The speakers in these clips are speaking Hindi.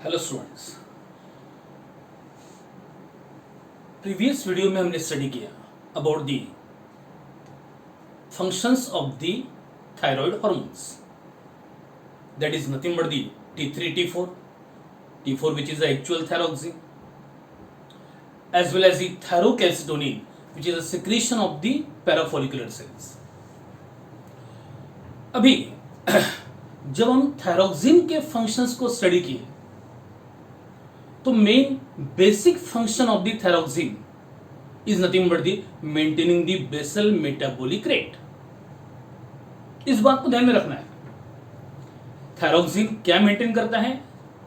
हेलो स्टूडेंट्स, प्रीवियस वीडियो में हमने स्टडी किया about the functions of the thyroid hormones, that is nothing but the T3 T4 which is the actual thyroxine, as well as the thyrocalcitonin which is a secretion of the parafollicular cells. अभी जब हम थायरोक्सिन के फंक्शंस को स्टडी किए तो main basic function of the thyroxine is nothing but the maintaining the basal metabolic rate. इस बात को ध्यान में रखना है। थायरोक्सिन क्या मेंटेन करता है?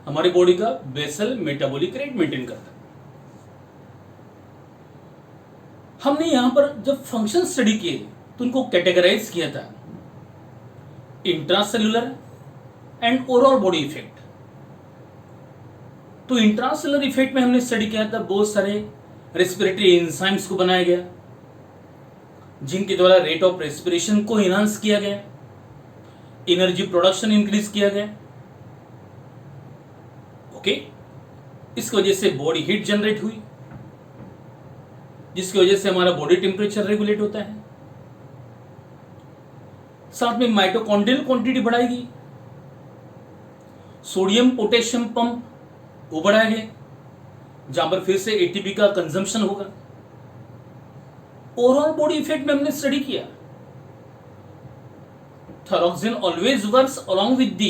हमारी बॉडी का बेसल मेटाबॉलिक रेट मेंटेन करता है। हमने यहां पर जब फंक्शन स्टडी किए तो उनको कैटेगराइज किया था intracellular and overall body effect. तो इंट्रासेलुलर इफेक्ट में हमने स्टडी किया था बहुत सारे रेस्पिरेटरी एंजाइम्स को बनाया गया जिनके द्वारा रेट ऑफ रेस्पिरेशन को इनहांस किया गया, एनर्जी प्रोडक्शन इंक्रीज किया गया। ओके, इसकी वजह से बॉडी हीट जनरेट हुई जिसकी वजह से हमारा बॉडी टेम्परेचर रेगुलेट होता है। साथ में माइटोकॉन्ड्रियल क्वांटिटी बढ़ाएगी, सोडियम पोटेशियम पंप वो बढ़ाया गया जहां पर फिर से एटीपी का कंजम्पशन होगा। ओवरऑल बॉडी इफेक्ट में हमने स्टडी किया thyroxine always works along with the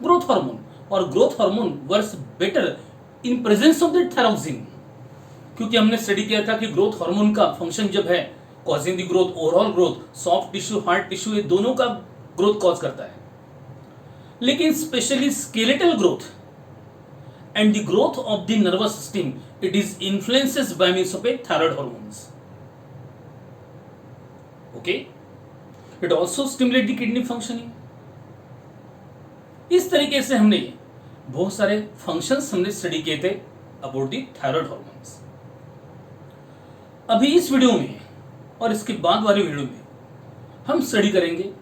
growth hormone, और growth hormone works better in presence of the thyroxine, क्योंकि हमने स्टडी किया था कि ग्रोथ हार्मोन का फंक्शन जब है causing the growth, overall growth, soft tissue hard tissue, ये दोनों का ग्रोथ कॉज करता है। लेकिन specially skeletal growth and the growth of the nervous system, it is influences by means of a thyroid hormones. Okay, it also stimulate the kidney functioning. इस तरीके से हमने बहुत सारे फंक्शंस हमने स्टडी किए थे अबाउट दी थायराइड हार्मोन्स। अभी इस वीडियो में और इसके बाद वाले वीडियो में हम स्टडी करेंगे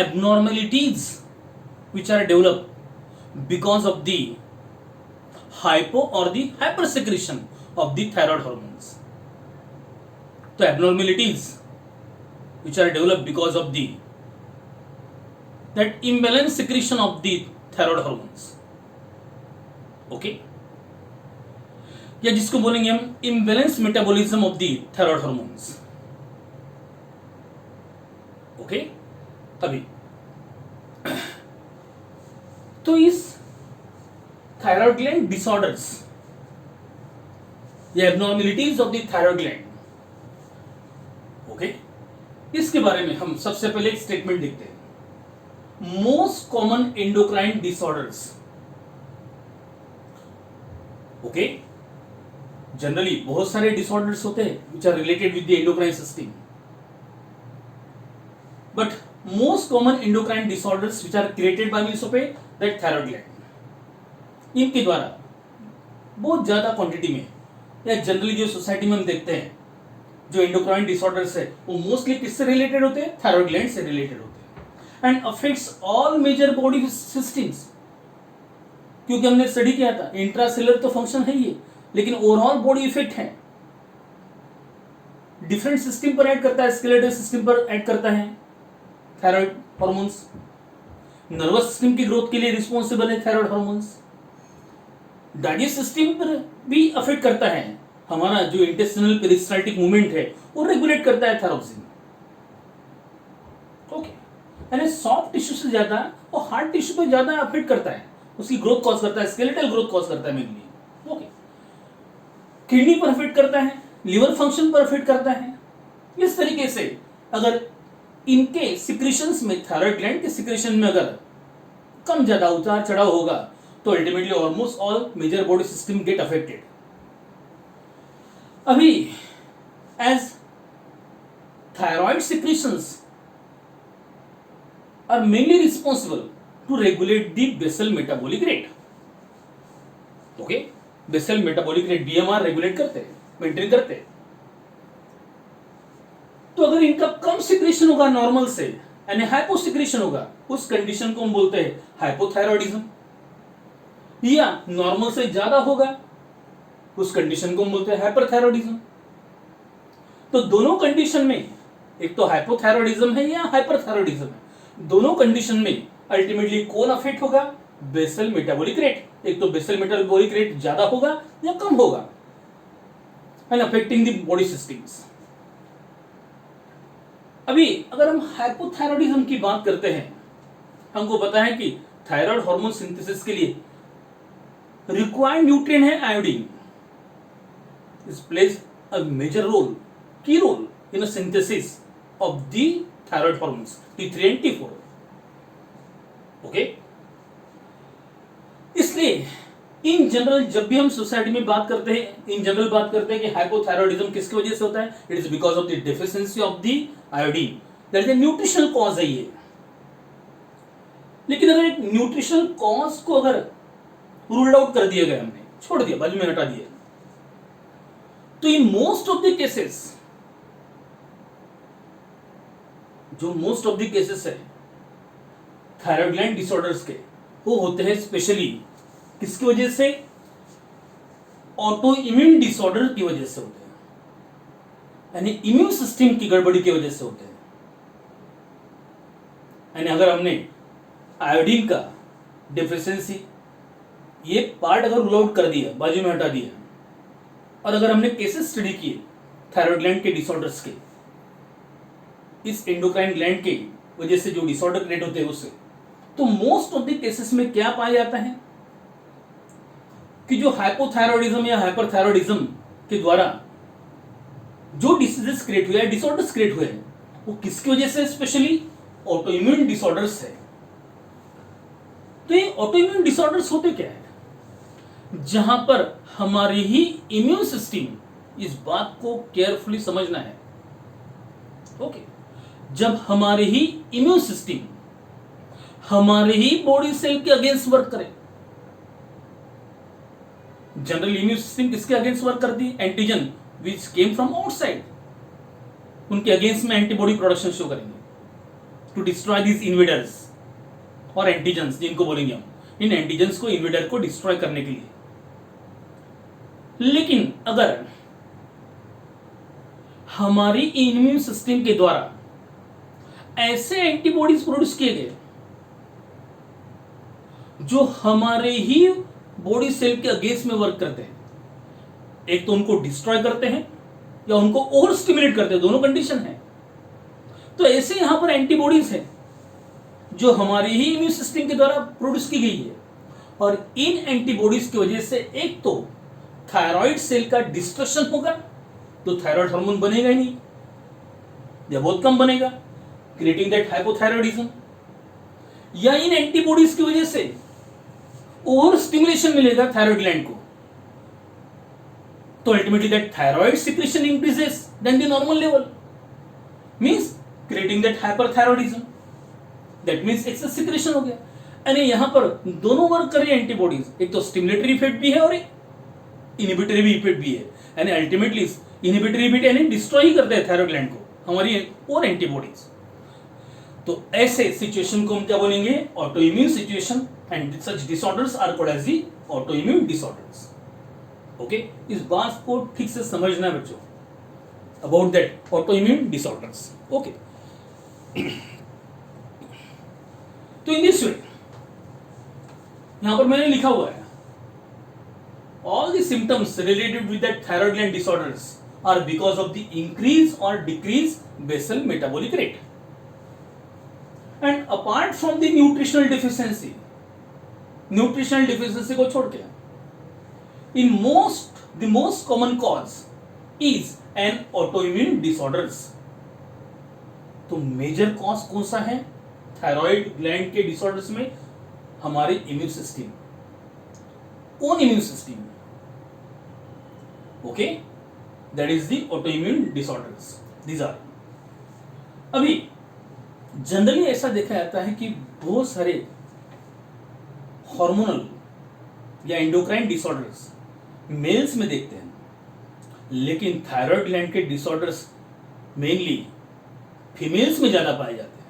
abnormalities which are develop because of the hypo or the hypersecretion of the thyroid hormones. तो abnormalities which are developed because of the that imbalance secretion of the thyroid hormones. Okay, या जिसको बोलेंगे हम imbalance metabolism of the thyroid hormones. Okay, अभी तो इस थायराइड ग्लैंड डिसऑर्डर्स या abnormalities of the thyroid gland, okay, इसके बारे में हम सबसे पहले एक स्टेटमेंट देखते हैं। Most common endocrine disorders, okay, generally बहुत सारे डिसऑर्डर्स होते हैं which are related with the endocrine system, but most common endocrine disorders which are created by means of a that thyroid gland, इनके द्वारा बहुत ज्यादा क्वांटिटी में या जनरली जो सोसाइटी में हम देखते हैं जो एंडोक्राइन डिसऑर्डर्स है वो मोस्टली किससे रिलेटेड होते हैं? थायराइड ग्लैंड से रिलेटेड होते हैं and affects all major body systems. क्योंकि हमने स्टडी किया था इंट्रासेलुलर तो फंक्शन है ये, लेकिन ओवरऑल बॉडी इफेक्ट है, डिफरेंट सिस्टम पर ऐड करता है, स्केलेटल सिस्टम पर ऐड करता है थायराइड हार्मोन्स, नर्वस सिस्टम की ग्रोथ के लिए रिस्पॉन्सिबल है थायराइड हार्मोन्स, डाइजेस्ट सिस्टम पर भी अफेक्ट करता है, हमारा जो इंटेस्टिनल पेरिस्टाल्टिक मूवमेंट है वो रेगुलेट करता है थायरोक्सिन। ओके, यानी सॉफ्ट टिश्यू से ज्यादा और हार्ड टिश्यू पर ज्यादा अफेक्ट करता है, उसकी ग्रोथ कॉज करता है, स्केलेटल ग्रोथ कॉज करता है मेनली। ओके, किडनी पर अफेक्ट करता है, लिवर फंक्शन पर अफेक्ट करता है। इस तरीके से अगर इनके सिक्रेशंस में, थायराइड ग्लैंड के सिक्रेशन में अगर कम ज्यादा उतार चढ़ाव होगा तो ultimately almost all major body system get affected. अभी as thyroid secretions are mainly responsible to regulate the basal metabolic rate. Okay, basal metabolic rate BMR regulate करते हैं, मेंटेन करते हैं। तो अगर इनका कम सिक्रेशन होगा नॉर्मल से यानी हाइपोसिक्रेशन होगा, उस कंडीशन को हम बोलते हैं हाइपोथायरॉयडिज्म। या नॉर्मल से ज्यादा होगा, उस कंडीशन को हम बोलते हैं हाइपरथायरॉयडिज्म। तो दोनों कंडीशन में, एक तो हाइपोथायरॉयडिज्म है या हाइपरथायरॉयडिज्म है, दोनों कंडीशन में अल्टीमेटली कौन अफेक्ट होगा? Basal metabolic rate. एक तो बेसल मेटाबॉलिक रेट ज्यादा होगा या कम होगा, and affecting the body systems. अभी अगर हम हाइपोथायरॉयडिज्म की बात करते हैं, हमको पता है कि थायराइड हार्मोन सिंथेसिस के लिए रिक्वायर्ड न्यूट्रिएंट है iodine. This plays a major role, key role in synthesis of the thyroid hormones T3 and T4। Okay, इसलिए इन जनरल जब भी हम सोसाइटी में बात करते हैं, इन जनरल बात करते हैं कि हाइपोथायरॉयडिज्म किसकी वजह से होता है, it is because of the deficiency of the iodine. That is the nutritional cause है ये। लेकिन अगर एक न्यूट्रिशनल कॉज को अगर रूल्ड आउट कर दिया गया, हमने छोड़ दिया, बाजू में हटा दिया, तो in most of the cases, जो मोस्ट ऑफ द केसेस है थायराइड ग्लैंड डिसऑर्डर्स के, वो होते हैं स्पेशली किसकी वजह से? ऑटो इम्यून डिसऑर्डर की वजह से होते हैं, यानी इम्यून सिस्टम की गड़बड़ी की वजह से होते हैं। यानी अगर हमने आयोडीन का डेफिशिएंसी ये पार्ट अगर रूल आउट कर दिया, बाजू में हटा दिया, और अगर हमने केसेस स्टडी किए थायराइड ग्लैंड के डिसऑर्डर्स के, इस एंडोक्राइन ग्लैंड के वजह से जो डिसऑर्डर क्रिएट होते हैं उससे, तो मोस्ट ऑफ द केसेस में क्या पाया जाता है कि जो हाइपोथायरॉयडिज्म या हाइपरथायरॉयडिज्म के द्वारा जो डिसीजेस क्रिएट हुए, डिसऑर्डर्स क्रिएट हुए हैं, वो किसकी वजह से? स्पेशली ऑटो इम्यून डिसऑर्डर्स है। तो ये ऑटो इम्यून डिसऑर्डर्स होते क्या है? जहां पर हमारी ही इम्यून सिस्टम, इस बात को केयरफुली समझना है, ओके, जब हमारे ही इम्यून सिस्टम हमारे ही बॉडी सेल के अगेंस्ट वर्क करे। जनरल इम्यून सिस्टम किसके अगेंस्ट वर्क करती है? Antigen which came from outside, उनके अगेंस्ट में एंटीबॉडी प्रोडक्शन शो करेंगे टू डिस्ट्रॉय दीज इन्वेडर्स और एंटीजन्स, जिनको बोलेंगे हम, इन एंटीजन्स को, इन्वेडर को डिस्ट्रॉय करने के लिए। लेकिन अगर हमारी इम्यून सिस्टम के द्वारा ऐसे एंटीबॉडीज प्रोड्यूस किए गए जो हमारे ही बॉडी सेल के अगेंस्ट में वर्क करते हैं, एक तो उनको डिस्ट्रॉय करते हैं या उनको ओवर स्टिमुलेट करते हैं, दोनों कंडीशन है। तो ऐसे यहां पर एंटीबॉडीज हैं जो हमारे ही इम्यून सिस्टम के द्वारा प्रोड्यूस की गई है, और इन एंटीबॉडीज की वजह से एक तो थायराइड सेल का डिस्ट्रक्शन होगा, तो थायराइड हार्मोन बनेगा ही नहीं या बहुत कम बनेगा, क्रिएटिंग दैट हाइपोथायरॉयडिज्म। या इन एंटीबॉडीज की वजह से ओवर स्टिमुलेशन मिलेगा थायराइड ग्लैंड को, तो ultimately that thyroid secretion increases than the normal level, means creating that hyperthyroidism. That means excess secretion हो गया। यानी यहां पर दोनों वर्क कर रही है एंटीबॉडीज, एक तो स्टिमुलेटरी इफेक्ट भी है और एक इनहिबिटरी भी इफेक्ट भी है। यानी अल्टीमेटली इनहिबिटरी इफेक्ट यानी डिस्ट्रॉय ही करते हैं थायराइड ग्लैंड को हमारी और एंटीबॉडीज। तो ऐसे सिचुएशन को हम क्या बोलेंगे? Auto immune situation, and such disorders are called as the auto immune disorders. Okay, इस बात को ठीक से समझना है बच्चों, about that auto immune disorders. Okay, तो इन दिस वे यहां पर मैंने लिखा हुआ है, all the symptoms related with that thyroid gland disorders are because of the increase और decrease basal metabolic rate. And apart from the nutritional deficiency, nutritional deficiency को छोड़ के, in the most common cause is an autoimmune disorders. तो मेजर कॉज कौन सा है थायराइड ग्लैंड के डिसऑर्डर्स में? हमारे immune system, own immune system. Okay, that is the autoimmune disorders, these are. अभी जनरली ऐसा देखा जाता है कि बहुत सारे हार्मोनल या एंडोक्राइन डिसऑर्डर्स मेल्स में देखते हैं, लेकिन थायराइड ग्लैंड के डिसऑर्डर्स मेनली फीमेल्स में ज्यादा पाए जाते हैं,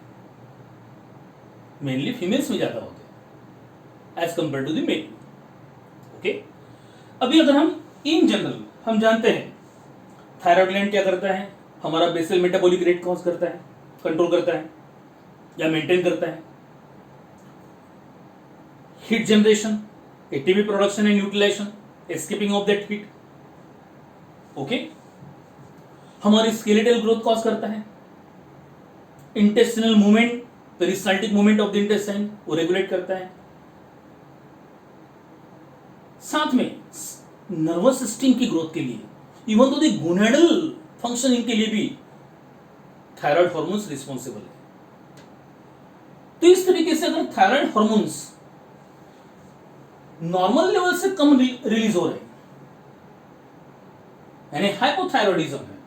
मेनली फीमेल्स में ज्यादा होते हैं as compare to the male. Okay, अभी अगर हम इन जनरल हम जानते हैं थायराइड ग्लैंड क्या करता है, हमारा बेसल मेटाबॉलिक रेट कॉज करता है, कंट्रोल करता है या मेंटेन करता है, heat generation, ATP production and utilisation, escaping of that heat, okay, हमारी स्केलेटल ग्रोथ कॉज करता है, intestinal movement, peristaltic movement of the intestine वो रेगुलेट करता है, साथ में नर्वस सिस्टम की ग्रोथ के लिए, इवन तो द गोनेडल फंक्शनिंग के लिए भी थायराइड हार्मोन्स रिस्पॉन्सिबल है। तो इस तरीके से अगर थायराइड हार्मोन्स नॉर्मल लेवल से कम रिलीज हो रहे यानी हाइपोथायरॉयडिज्म है,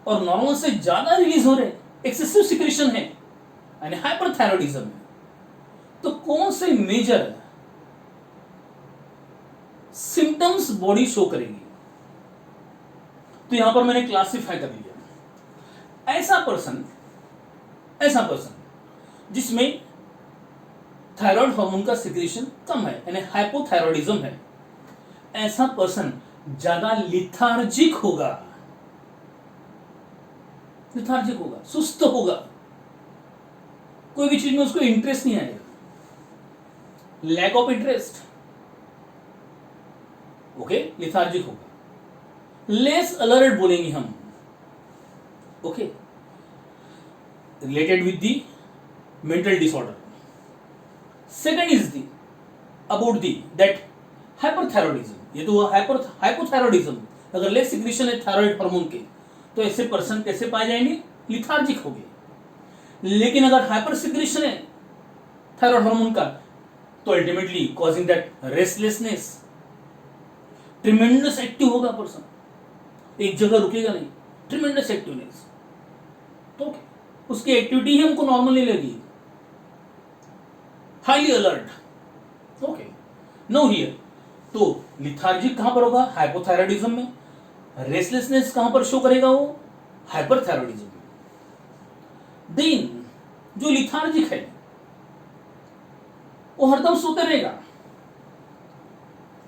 और नॉर्मल से ज्यादा रिलीज हो रहे एक्सेसिव सिक्रेशन है यानी हाइपरथायरॉयडिज्म है, तो कौन से मेजर सिम्टम्स बॉडी शो करेगी? तो यहां पर मैंने क्लासिफाई कर लिया। ऐसा पर्सन जिसमें थायराइड हार्मोन का सिक्रेशन कम है यानी हाइपोथायरॉयडिज्म है, ऐसा पर्सन ज्यादा लिथार्जिक होगा, सुस्त होगा, कोई भी चीज में उसको इंटरेस्ट नहीं आएगा, lack of interest, okay, lethargic होगा, लेस अलर्ट बोलेंगे हम, okay, related with the mental disorder. Second is the about the that hyperthyroidism, ये तो हाइपोथायरॉयडिज्म, अगर लेस सिक्रेशन है थायराइड हार्मोन के तो ऐसे पर्सन कैसे पाए जाएंगे? लिथार्जिक हो गए। लेकिन अगर हाइपर सिक्रेशन है थायराइड हार्मोन का तो ultimately causing that restlessness, tremendous active होगा पर्सन, एक जगह रुकेगा नहीं, ट्रिमेंडस एक्टिवनेस, तो उसकी एक्टिविटी ही हमको नॉर्मल नहीं लगी, highly alert, okay, no here. तो लिथार्जिक कहां पर होगा? हाइपोथायरॉयडिज्म में। रेस्टलेसनेस कहां पर शो करेगा? वो हाइपरथायरॉयडिज्म में। देन जो लिथार्जिक है वो हरदम सोते रहेगा,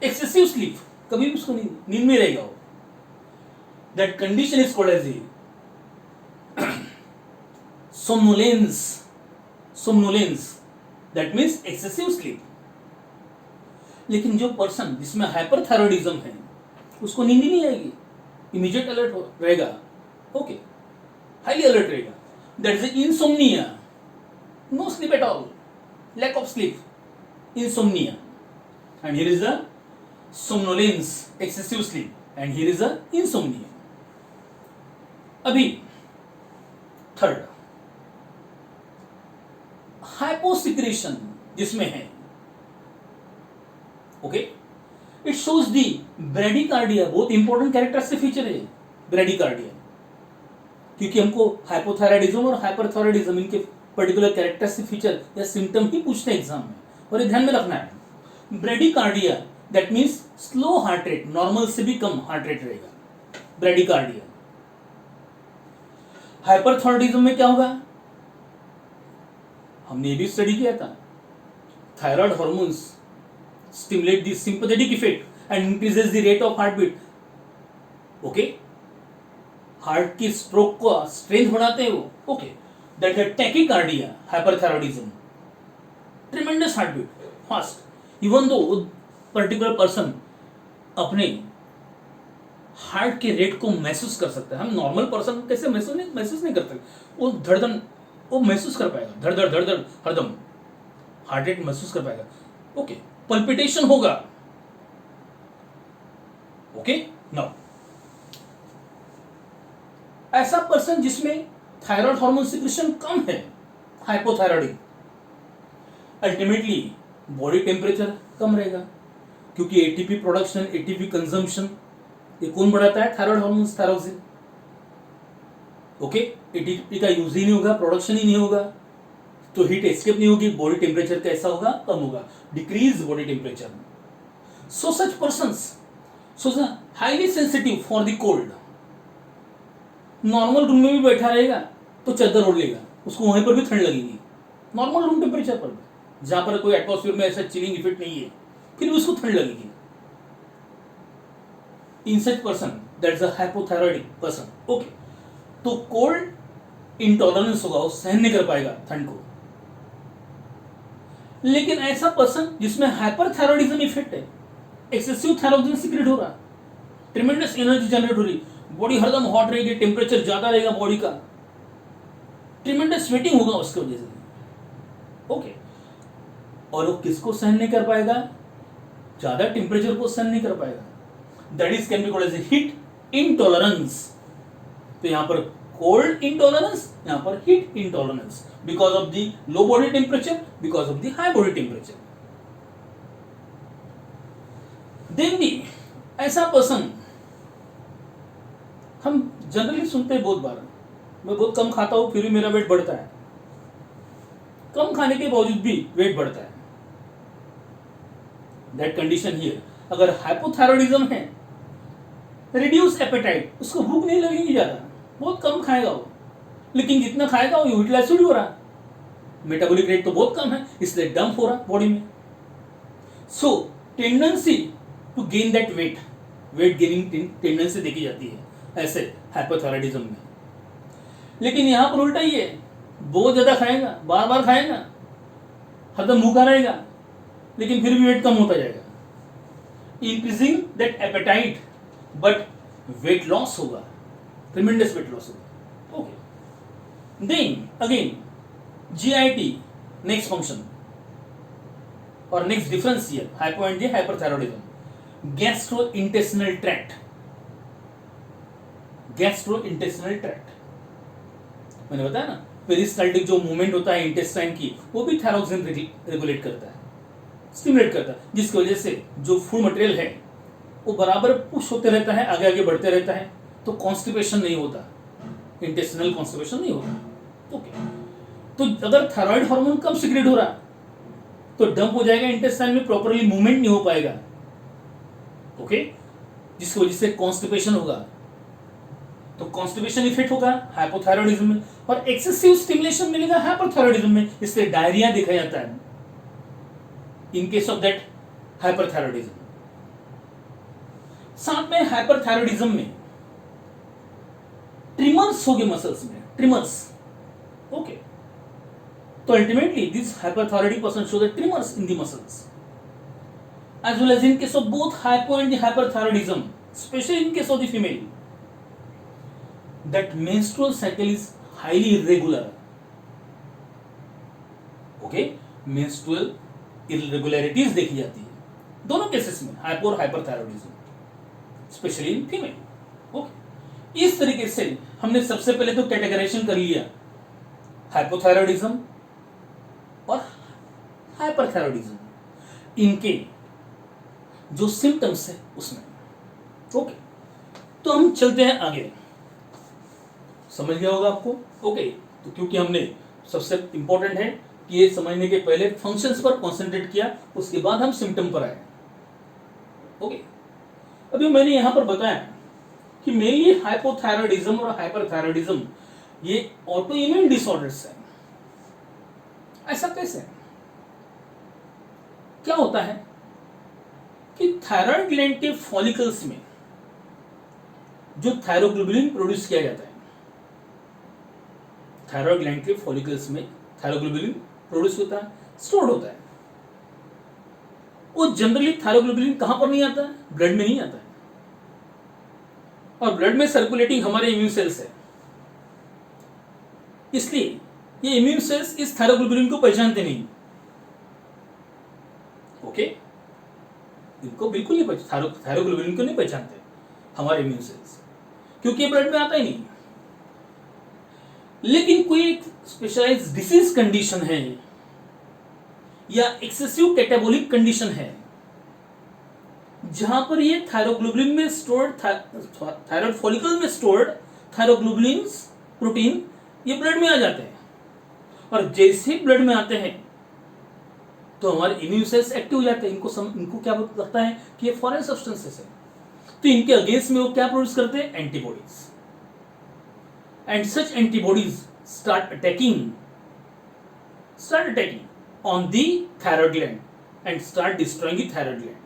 एक्सेसिव स्लीप, कभी भी उसको नींद में रहेगा वो, that condition is called as somnolence, that means excessive sleep. लेकिन जो पर्सन जिसमें हाइपरथायरॉयडिज्म है उसको नींद ही नहीं आएगी, इमीडिएट अलर्ट रहेगा, ओके, हाईली अलर्ट रहेगा, that is insomnia, no sleep at all, lack of sleep, insomnia, and here is the somnolence, excessive sleep, and here is the insomnia. अभी थर्ड हाइपोसिक्रेशन जिसमें है, okay, it shows the bradycardia, बहुत इंपॉर्टेंट कैरेक्टरिस्टिक फीचर है ब्रेडिकार्डिया, क्योंकि हमको हाइपोथायरॉयडिज्म और हाइपरथायरॉयडिज्म इनके पर्टिकुलर कैरेक्टरिस्टिक फीचर या सिम्टम ही पूछते हैं एग्जाम में, और ये ध्यान में रखना है। Bradycardia that means slow heart rate, normal से भी कम हार्ट रेट रहेगा, ब्रेडिकार्डिया। हाइपरथायरॉयडिज्म में क्या होगा? हमने ये भी स्टडी किया था, thyroid hormones stimulate the sympathetic effect and increases the rate of heart beat, okay, heart की स्ट्रोक को स्ट्रेंथ बढ़ाते हैं वो, ओके, दैट है tachycardia, hyperthyroidism, tremendous heart beat, fast, even though particular person अपने हार्ट के रेट को महसूस कर सकता है, हम नॉर्मल पर्सन कैसे महसूस नहीं कर सकते, वो धड़धड़ वो महसूस कर पाएगा, धड़धड़ हरदम हार्ट रेट महसूस कर पाएगा, ओके, पल्पिटेशन होगा, ओके। नाउ ऐसा पर्सन जिसमें थायराइड हार्मोन सिक्रेशन कम है, हाइपोथायरॉयडिक, अल्टीमेटली बॉडी टेम्परेचर कम रहेगा, क्योंकि एटीपी प्रोडक्शन, एटीपी कंजम्पशन ये कौन बढ़ाता है? Thyroid hormone, thyroxine, okay, ATP का यूज ही नहीं होगा, प्रोडक्शन ही नहीं होगा, तो हीट एस्केप नहीं होगी, बॉडी टेम्परेचर कैसा होगा? कम होगा, decrease body temperature. So such persons highly sensitive for the cold, normal room में भी बैठा रहेगा तो चादर ओढ़ लेगा, उसको वहीं पर भी ठंड लगेगी, नॉर्मल रूम टेम्परेचर पर, जहां पर कोई एटमॉस्फेयर में ऐसा चिलिंग इफेक्ट नहीं है, फिर भी उसको ठंड लगेगी। In such person that is a hypothyroidic person, okay, तो कोल्ड इंटॉलरेंस होगा, वो सहन नहीं कर पाएगा ठंड को। लेकिन ऐसा पर्सन जिसमें हाइपरथायरॉइडिज्म इफेक्ट है, एक्सेसिव थायरोक्सिन सीक्रेट हो रहा, ट्रिमेंडस एनर्जी जनरेट हो रही, बॉडी हरदम हॉट रहेगी, टेम्परेचर ज्यादा रहेगा बॉडी का, ट्रिमेंडस स्वेटिंग होगा उसकी वजह से, ओके, और वो किसको सहन नहीं कर पाएगा? ज्यादा टेम्परेचर को सहन नहीं कर पाएगा। That is can be called as heat intolerance. तो यहां पर कोल्ड इंटॉलरेंस, यहां पर heat intolerance, because of the low body temperature, because of the high body temperature. Then भी ऐसा पर्सन हम जनरली सुनते हैं बहुत बार, मैं बहुत कम खाता हूं फिर भी मेरा वेट बढ़ता है, कम खाने के बावजूद भी वेट बढ़ता है। दैट कंडीशन हियर, अगर हाइपोथायरॉइडिज्म है, रिड्यूस एपेटाइट, उसको भूख नहीं लगेगी ज्यादा, बहुत कम खाएगा वो, लेकिन जितना खाएगा वो यूटिलाइज हो रहा, मेटाबॉलिक रेट तो बहुत कम है, इसलिए डंप हो रहा बॉडी में। So tendency to gain that weight, weight gaining tendency देखी जाती है ऐसे हाइपोथायरॉइडिज्म में। लेकिन यहां पर उल्टा ही है, बहुत ज्यादा खाएगा, बार बार खाएगा, हरदम भूखा रहेगा, लेकिन फिर भी वेट कम होता जाएगा, increasing that appetite, but weight loss होगा, ट्रिमेंडस वेट लॉस होगा, okay. Then again GIT, next function और next difference here, hypo and the hyperthyroidism, gastrointestinal tract, gastrointestinal tract, मैंने बताया ना, पेरिस्टाल्टिक जो मूवमेंट होता है इंटेस्टाइन की, वो भी थायरोक्सिन रेगुलेट करता है, स्टिमुलेट करता है, जिसकी वजह से जो फूड मटेरियल है वो बराबर पुश होते रहता है, आगे आगे बढ़ते रहता है, तो कॉन्स्टिपेशन नहीं होता, इंटेस्टिनल कॉन्स्टिपेशन नहीं होता, ओके। तो अगर थायराइड हार्मोन कम सीक्रेट हो रहा तो डंप हो जाएगा इंटेस्टाइन में, प्रॉपरली मूवमेंट नहीं हो पाएगा, ओके, जिसकी वजह से कॉन्स्टिपेशन होगा, तो कॉन्स्टिपेशन इफेक्ट होगा हाइपोथायरॉइडिज्म में, और एक्सेसिव स्टिमुलेशन मिलेगा हाइपरथायरॉइडिज्म में, इसलिए डायरिया देखा जाता है in case of that hyperthyroidism. साथ में हाइपरथायरॉइडिज्म में ट्रिमर्स हो गए मसल्स में, ट्रिमर्स, ओके, तो ultimately this hyperthyroidic person show the tremors in the muscles, as well as in case of both hypo and the hyperthyroidism, especially in case of the female, that menstrual cycle is highly irregular, okay, menstrual irregularities देखी जाती है दोनों केसेस में, हाइपो और hyperthyroidism, specially in female, okay. इस तरीके से हमने सबसे पहले तो कैटेगराइजेशन कर लिया हाइपोथायरॉइडिज्म और हाइपरथायरॉइडिज्म, इनके जो सिम्टम्स है उसमें, ओके। तो हम चलते हैं आगे, समझ गया होगा आपको, ओके। तो क्योंकि हमने सबसे इंपॉर्टेंट है कि ये समझने के पहले फंक्शंस पर कॉन्सेंट्रेट किया, उसके बाद हम सिम्टम पर आए, ओके। अभी मैंने यहां पर बताया कि मेनली हाइपोथायरॉइडिज्म और हाइपरथायरॉइडिज्म ये ऑटो इम्यून डिसऑर्डर्स है। ऐसा कैसे, क्या होता है कि थायराइड ग्लैंड के फॉलिकल्स में जो थायरोग्लोबुलिन प्रोड्यूस किया जाता है, थायराइड ग्लैंड के फॉलिकल्स में थायरोग्लोबुलिन प्रोड्यूस होता है, स्टोर्ड होता है, वो जनरली थायरोग्लोबुलिन कहां पर नहीं आता है? ब्लड में नहीं आता है, और ब्लड में सर्कुलेटिंग हमारे इम्यून सेल्स है, इसलिए ये इम्यून सेल्स इस थायरोग्लोबुलिन को पहचानते नहीं, ओके, इनको बिल्कुल नहीं पहचानते, थायरोग्लोबुलिन को नहीं पहचानते हमारे इम्यून सेल्स, क्योंकि ये ब्लड में आता ही नहीं। लेकिन कोई एक स्पेशलाइज्ड डिसीज कंडीशन है या एक्सेसिव कैटाबोलिक कंडीशन है जहां पर ये थायरोग्लोबुलिन में स्टोर्ड, थायराइड फॉलिकल में स्टोर्ड थायरोग्लोबुलिन प्रोटीन ये ब्लड में आ जाते हैं, और जैसे ही ब्लड में आते हैं तो हमारे इम्यून सेल्स एक्टिव हो जाते हैं, इनको क्या लगता है कि ये फॉरेन सब्सटेंसेस है, तो इनके अगेंस्ट में वो क्या प्रोड्यूस करते हैं? Antibodies, and such antibodies start attacking on the thyroid gland and start destroying the thyroid gland.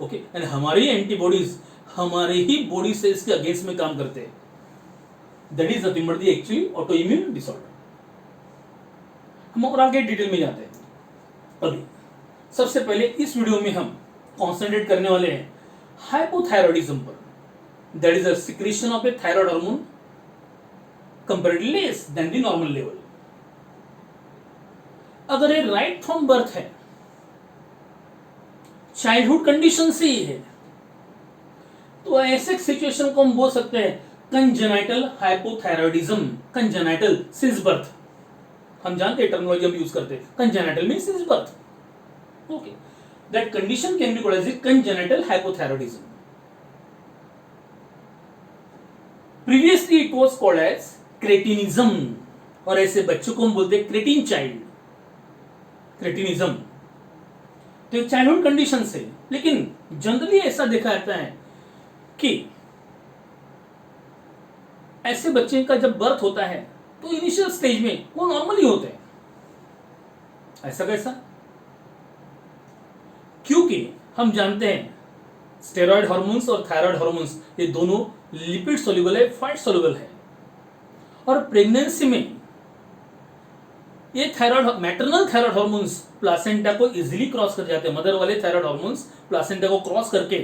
Okay, and हमारी एंटीबॉडीज हमारे ही बॉडी सेल्स के अगेंस्ट में काम करते हैं. That is nothing but the actually auto immune disorder. हम और आगे डिटेल में जाते हैं. अभी सबसे पहले इस वीडियो में हम कॉन्सेंट्रेट करने वाले हैं हाइपोथायरॉयडिज्म पर. That is a secretion of A thyroid hormone comparatively less than the normal level. अगर ये राइट फ्रॉम बर्थ है, चाइल्डहुड कंडीशन से ही है, तो ऐसे सिचुएशन को हम बोल सकते हैं congenital hypothyroidism. Congenital since birth, हम जानते हैं टर्मिनोलॉजी हम यूज करते हैं. Congenital means since birth. Okay, that condition can be called as congenital hypothyroidism. Previously it was called as cretinism, और ऐसे बच्चों को हम बोलते हैं क्रेटिन चाइल्ड. क्रेटिनिज्म तो चाइल्डहुड कंडीशन से, लेकिन जनरली ऐसा देखा जाता है कि ऐसे बच्चे का जब बर्थ होता है तो इनिशियल स्टेज में वो नॉर्मली होते हैं. ऐसा कैसा? क्योंकि हम जानते हैं स्टेरॉयड हार्मोन्स और थायराइड हार्मोन्स ये दोनों लिपिड सोल्यूबल है, फैट सोल्यूबल है. और प्रेगनेंसी में ये thyroid maternal thyroid hormones placenta को इजीली क्रॉस कर जाते हैं. मदर वाले थायराइड हार्मोन्स प्लासेंटा को क्रॉस करके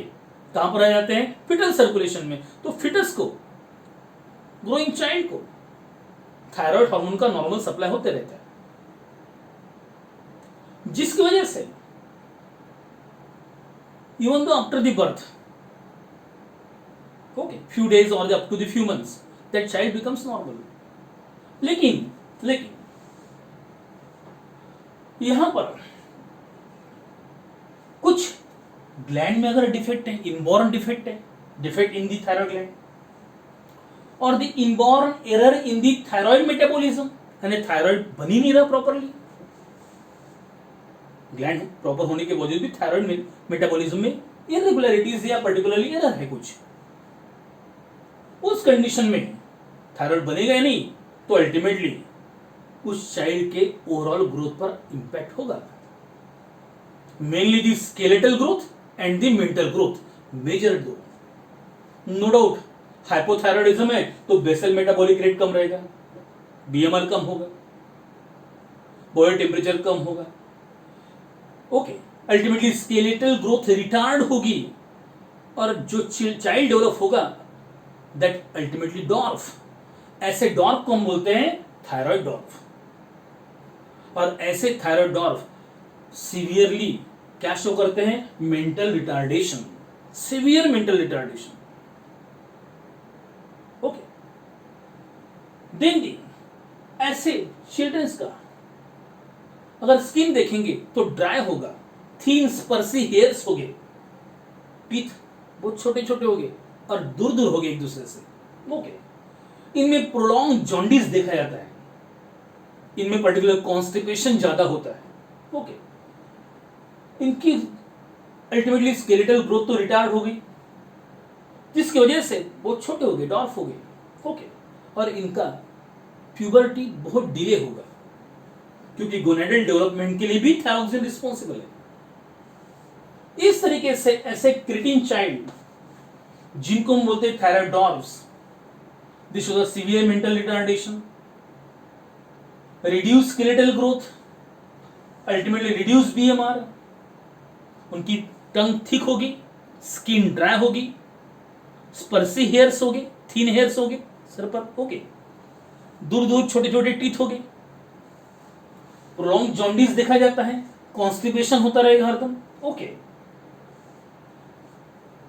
कहां पर आ जाते हैं? फिटल सर्कुलेशन में. तो फिटस को, ग्रोइंग चाइल्ड को थायराइड हार्मोन का नॉर्मल सप्लाई होते रहता है, जिसकी वजह से even though after the birth, okay, few days और up to the few months, that child becomes normal. लेकिन यहां पर कुछ ग्लैंड में अगर डिफेक्ट है, इनबॉर्न डिफेक्ट है, defect in the thyroid gland, और the inborn error in the thyroid metabolism, यानी थायराइड बन ही नहीं रहा प्रॉपरली. ग्लैंड प्रॉपर होने के बावजूद भी थायराइड मेटाबॉलिज्म में इरेगुलरिटीज या पर्टिकुलरली एरर है कुछ. उस कंडीशन में थायराइड बनेगा ही नहीं, तो अल्टीमेटली उस चाइल्ड के ओवरऑल ग्रोथ पर इंपैक्ट होगा. Mainly the skeletal growth and the mental growth, major दो. नो डाउट हाइपोथायरॉयडिज्म है तो बेसल मेटाबॉलिक रेट कम रहेगा, बीएमआर कम होगा, बॉडी टेम्परेचर कम होगा. Okay, ultimately skeletal growth retard होगी, और जो चाइल्ड डेवलप होगा दैट अल्टीमेटली डॉर्फ. ऐसे डॉर्फ को हम बोलते हैं थायराइड डॉर्फ. और ऐसे थायराइड डॉर्फ सीवियरली क्या शो करते हैं? Mental retardation, severe mental retardation. Okay, then ऐसे चिल्ड्रंस का अगर स्किन देखेंगे तो ड्राई होगा, थीन स्पर्सी हेयर्स होंगे, टीथ बहुत छोटे छोटे होंगे और दूर दूर होंगे एक दूसरे से. ओके, इनमें प्रोलॉन्ग जॉन्डिस देखा जाता है, इनमें पर्टिकुलर कॉन्स्टिपेशन ज्यादा होता है. ओके, इनकी अल्टीमेटली स्केलेटल ग्रोथ तो रिटार्ड हो गई, जिसकी वजह से बहुत छोटे हो गए, डॉर्फ हो गए. ओके, और इनका प्यूबर्टी बहुत डिले होगा, क्योंकि गोनेडल डेवलपमेंट के लिए भी थायरोक्सिन रिस्पॉन्सिबल है. इस तरीके से ऐसे क्रिटिन चाइल्ड जिनको हम बोलते हैं thyroid dwarfs, this shows a severe mental retardation, reduce skeletal growth, ultimately reduce BMR. उनकी टंग थिक होगी, स्किन ड्राई होगी, स्पर्सी हेयर्स होगी, थीन हेयर्स होगी सर पर. ओके, दूर दूर छोटे छोटे टीथ होंगे, प्रोलॉन्ग जॉन्डिस देखा जाता है, कॉन्स्टिपेशन होता रहेगा हरदम. ओके,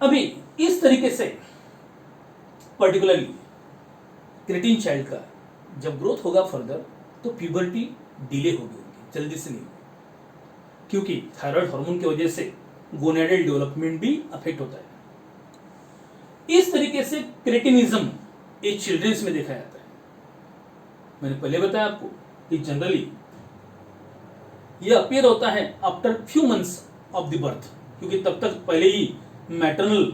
अभी इस तरीके से पर्टिकुलरली क्रिटिन चाइल्ड का जब ग्रोथ होगा फर्दर, तो प्यूबर्टी डिले होगी उनकी, जल्दी से नहीं, क्योंकि थायराइड हार्मोन की वजह से गोनेडल डेवलपमेंट भी अफेक्ट होता है. इस तरीके से क्रेटिनिज्म एक चिल्ड्रंस में देखा जाता है. मैंने पहले बताया आपको कि जनरली यह अपीयर होता है after few months of the birth, क्योंकि तब तक पहले ही मैटरनल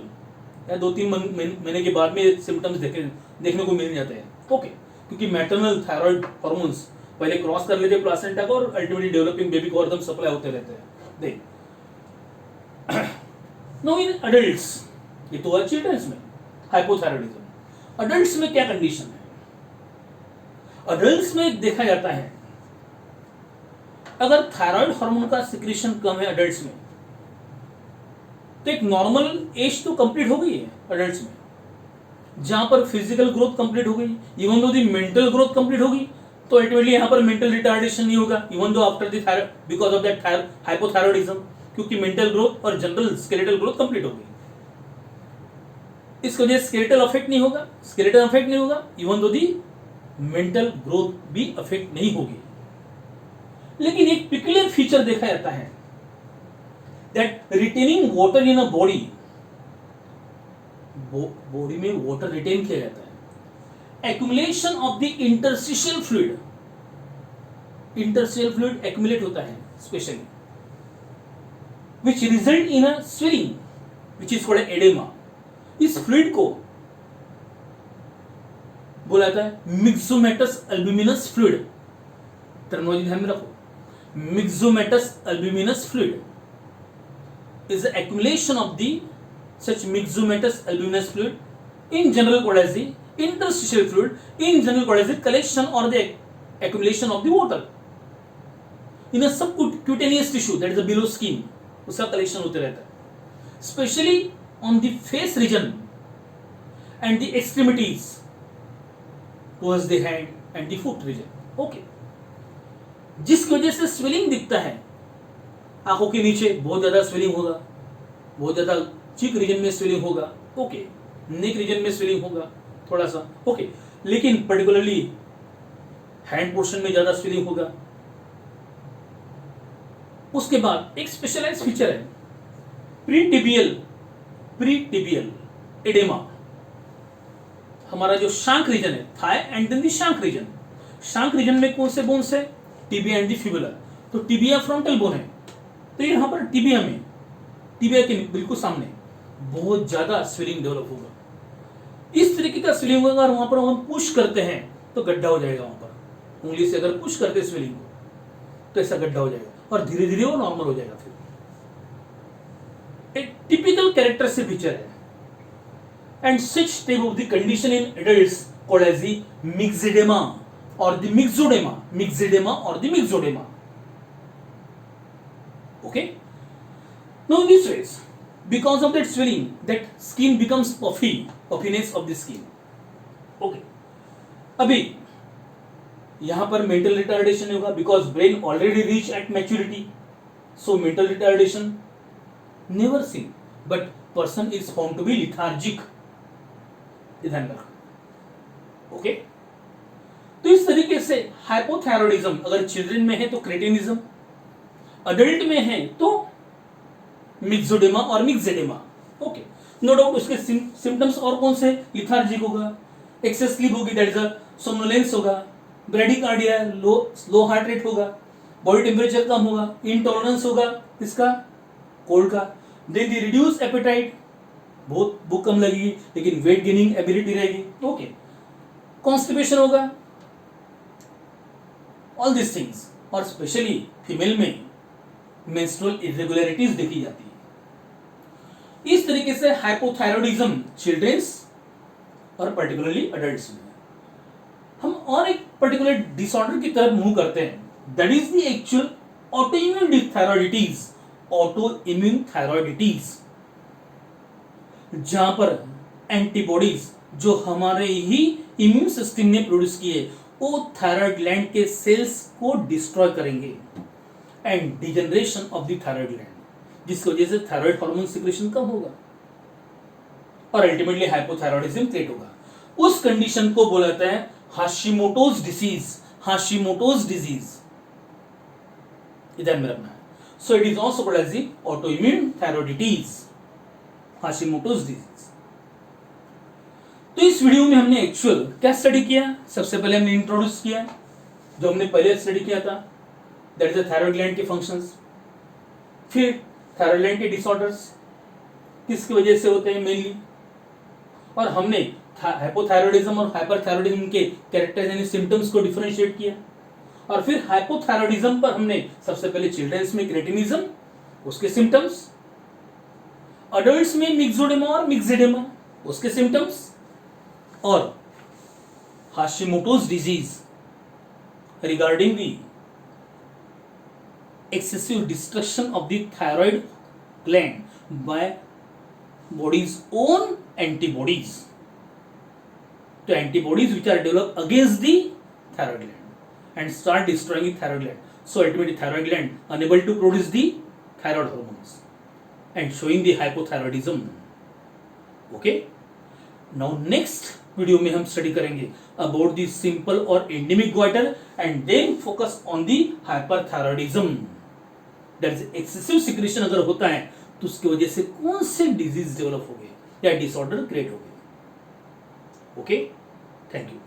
या 2-3 महीने के बाद में सिम्टम्स देखने को मिल जाते हैं. ओके, क्योंकि मैटरनल थायराइड हार्मोन्स पहले क्रॉस कर लेते हैं प्लासेंटा को और अल्टीमेटली डेवलपिंग बेबी को हरदम सप्लाई होते रहते हैं। देख नो इन अडल्ट्स, ये तो हुआ चिल्ड्रंस में हाइपोथायरॉयडिज्म। अडल्ट्स में क्या कंडीशन है? अडल्ट्स में देखा जाता है अगर थायराइड हार्मोन का सिक्रीशन कम है अडल्ट्स में, तो एक नॉर्मल एज तो कंप्लीट हो गई है अडल्ट्स में, जहां पर फिजिकल ग्रोथ कंप्लीट हो गई, इवन दो दी मेंटल ग्रोथ कंप्लीट होगी, तो अल्टीमेटली यहां पर मेंटल रिटार्डेशन नहीं होगा even though after the thyroid because of that hypothyroidism, क्योंकि मेंटल ग्रोथ और जनरल स्केलेटल ग्रोथ कंप्लीट हो गई। इसकी वजह से स्केलेटल अफेक्ट नहीं होगा, स्केलेटल अफेक्ट नहीं होगा, इवन दो दी मेंटल ग्रोथ भी अफेक्ट नहीं होगी। लेकिन एक पिकुलियर फीचर देखा जाता है that retaining water in a body, body में वाटर रिटेन किया जाता है, accumulation of the interstitial fluid, interstitial fluid accumulate होता है specially, which result in a swelling which is called edema। इस फ्लूइड को बोला जाता है मिक्सोमेटस अल्ब्यूमिनस फ्लूइड, टर्मिनोलॉजी ध्यान में रखो, myxomatous albuminous fluid is the accumulation of the such myxomatous albuminous fluid in general called as the interstitial fluid, in general called as the collection or the accumulation of the water in a subcutaneous tissue that is the below skin, उसका कलेक्शन होते रहता है, specially on the face region and the extremities towards the hand and the foot region. Okay, जिसकी वजह से स्वेलिंग दिखता है, आंखों के नीचे बहुत ज्यादा स्वेलिंग होगा, बहुत ज्यादा चीक रीजन में स्वेलिंग होगा, ओके, नेक रीजन में स्वेलिंग होगा थोड़ा सा, ओके, लेकिन पर्टिकुलरली हैंड पोर्शन में ज्यादा स्वेलिंग होगा। उसके बाद एक स्पेशलाइज्ड फीचर है प्रीटिबियल एडेमा। हमारा जो शांक रीजन है, thigh and then the shank region, shank region में कौन से बोन्स है? Tibia and the fibula. तो टिबिया फ्रंटल बोन है, तो यहां पर टिबिया में, टिबिया के बिल्कुल सामने बहुत ज्यादा स्वेलिंग डेवलप होगा। इस तरीके का स्वेलिंग होगा, और वहां पर हम पुश करते हैं तो गड्ढा हो जाएगा, वहां पर उंगली से अगर पुश करते स्वेलिंग को तो ऐसा गड्ढा हो जाएगा, और धीरे धीरे वो नॉर्मल हो जाएगा। फिर एक टिपिकल कैरेक्टर से फीचर है, and such type of the condition in adults called as the myxoedema और द मिक्सोडेमा, मिक्सेडेमा और the myxoedema. Okay, now in this ways because of that swelling that skin becomes puffy, puffiness of the skin। okay, अभी यहां पर मेंटल रिटार्डेशन होगा because brain already reach at maturity, so mental retardation never seen, but person is found to be lethargic, ध्यान रखना। ओके, तो इस तरीके से हाइपोथायरॉयडिज्म अगर चिल्ड्रन में है तो क्रेटिनिज्म, अडल्ट में है तो मिक्सोडेमा और मिक्सेडेमा। ओके, नो डाउट उसके सिम्टम्स और कौन से? लिथार्जिक होगा, एक्सेस स्लीप होगी, दैट इज अ सोमनोलेंस होगा, ब्रेडिकार्डिया, लो हार्ट रेट होगा, बॉडी टेम्परेचर कम होगा, इंटॉलरेंस होगा इसका कोल्ड का, देन दी रिड्यूस एपेटाइट, बहुत भूख कम लगेगी लेकिन वेट गेनिंग एबिलिटी रहेगी। ओके, कॉन्स्टिपेशन होगा, ऑल दिस थिंग्स, और स्पेशली फीमेल में मेंस्ट्रुअल इरेगुलरिटीज देखी जाती है। इस तरीके से हाइपोथायरॉयडिज्म चिल्ड्रंस और पर्टिकुलरली अडल्ट्स में। हम और एक पर्टिकुलर डिसऑर्डर की तरफ मूव करते हैं, that is the actual autoimmune thyroiditis, autoimmune thyroiditis, जहां पर एंटीबॉडीज जो हमारे ही इम्यून सिस्टम ने प्रोड्यूस किए वो थायराइड ग्लैंड के सेल्स को डिस्ट्रॉय करेंगे and degeneration of the thyroid gland, जिसकी वजह से थायराइड हार्मोन सिक्रेशन कम होगा और अल्टीमेटली हाइपोथायरॉयडिज्म क्रिएट होगा। उस कंडीशन को बोला जाता है हाशिमोटोज डिसीज, हाशिमोटोज डिजीज, इधर में रखना है। So it is also called as the autoimmune thyroiditis, Hashimoto's disease. तो इस वीडियो में हमने एक्चुअल क्या स्टडी किया? सबसे पहले हमने इंट्रोड्यूस किया जो हमने पहले स्टडी किया था, that is the thyroid gland के फंक्शंस। फिर थायराइड ग्लैंड के डिसऑर्डर्स किसकी वजह से होते हैं मेनली, और हमने हाइपोथायरॉयडिज्म और हाइपरथायरॉयडिज्म के कैरेक्टर्स यानी सिम्टम्स को डिफरेंशिएट किया, और फिर हाइपोथायरॉयडिज्म पर हमने सबसे पहले चिल्ड्रंस में क्रेटिनिज्म, उसके सिम्टम्स, अडल्ट्स में मिक्सोडेमा और मिक्सेडेमा, उसके सिम्टम्स, और Hashimoto's disease regarding the excessive destruction of the thyroid gland by body's own antibodies. The antibodies which are developed against the thyroid gland and start destroying the thyroid gland. So ultimately thyroid gland unable to produce the thyroid hormones and showing the hypothyroidism. Okay. Now next video में हम स्टडी करेंगे अबाउट द सिंपल और endemic goitre and then focus on the hyperthyroidism. That is excessive secretion अगर होता है तो उसकी वजह से कौन से डिजीज डेवलप हो गए या डिसऑर्डर क्रिएट हो गए। Okay, thank you.